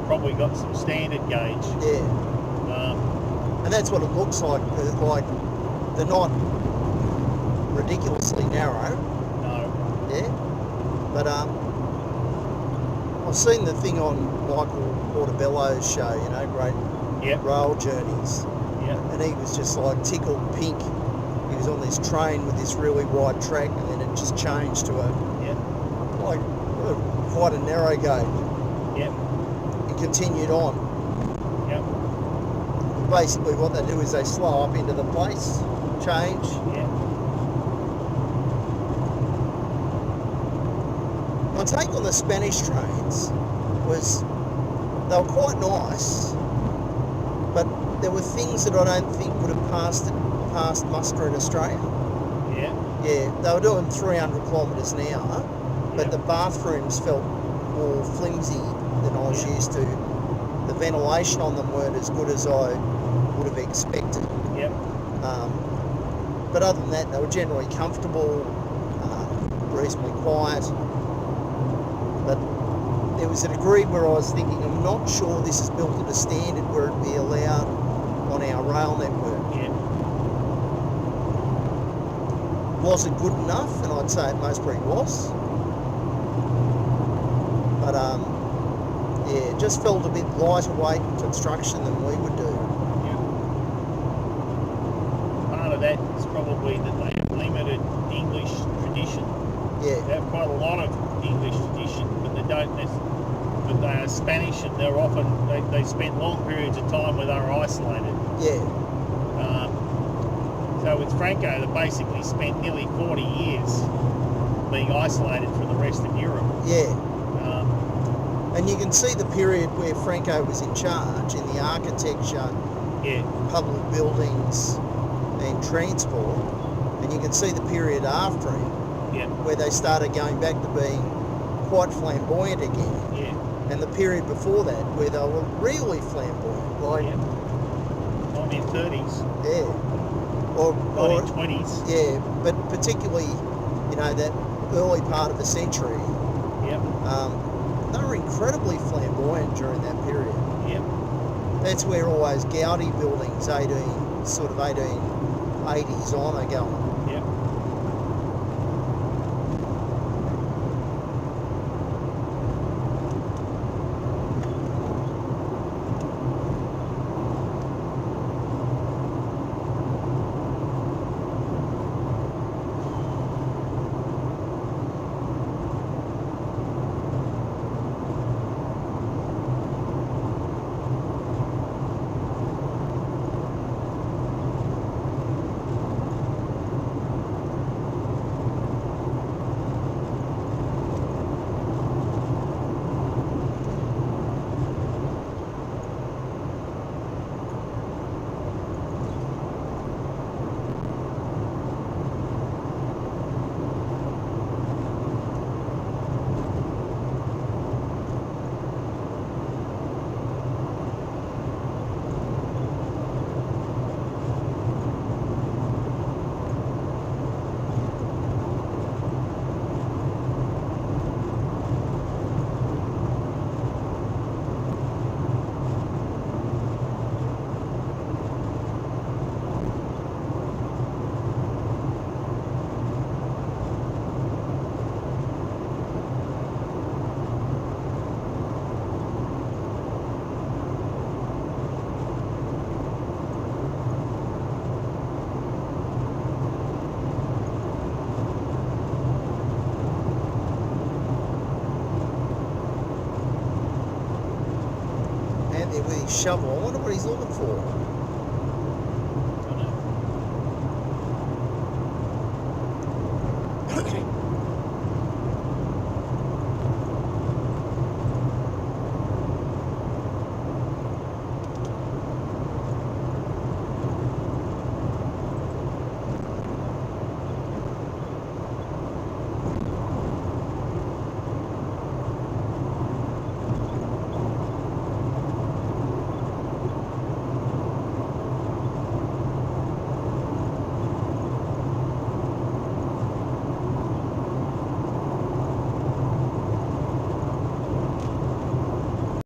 probably got some standard gauge. Yeah. And that's what it looks like. Like they're not ridiculously narrow. No. Yeah. But I've seen the thing on Michael Portobello's show, you know, Great Rail Journeys. Yeah. And he was just like tickled pink. He was on this train with this really wide track, and then it just changed to quite a narrow gauge. Yep. It continued on. Yep. Basically, what they do is they slow up into the place, change. Yeah. My take on the Spanish trains was they were quite nice, but there were things that I don't think would have passed muster in Australia. Yeah. Yeah, they were doing 300 kilometres an hour, but the bathrooms felt more flimsy than I was used to. The ventilation on them weren't as good as I would have expected. Yep. But other than that, they were generally comfortable, reasonably quiet. But there was a degree where I was thinking, I'm not sure this is built at a standard where it'd be allowed on our rail network. Yeah. Was it good enough? And I'd say it most probably was. But it just felt a bit lighter weight construction than we would do. Yeah. Part of that is probably that they have limited English tradition. Yeah. They have quite a lot of English tradition, but they don't. But they are Spanish, and they're often they spend long periods of time where they're isolated. Yeah. So with Franco, they basically spent nearly 40 years being isolated from the rest of Europe. Yeah. And you can see the period where Franco was in charge in the architecture, public buildings and transport, and you can see the period after him where they started going back to being quite flamboyant again. Yeah. And the period before that where they were really flamboyant, like 1930s. Yeah. Or 1920s. Yeah, but particularly, you know, that early part of the century. Yep. They were incredibly flamboyant during that period. Yep. That's where all those Gaudi buildings, 1880s on, are going. Yep. With his shovel, I wonder what he's looking for.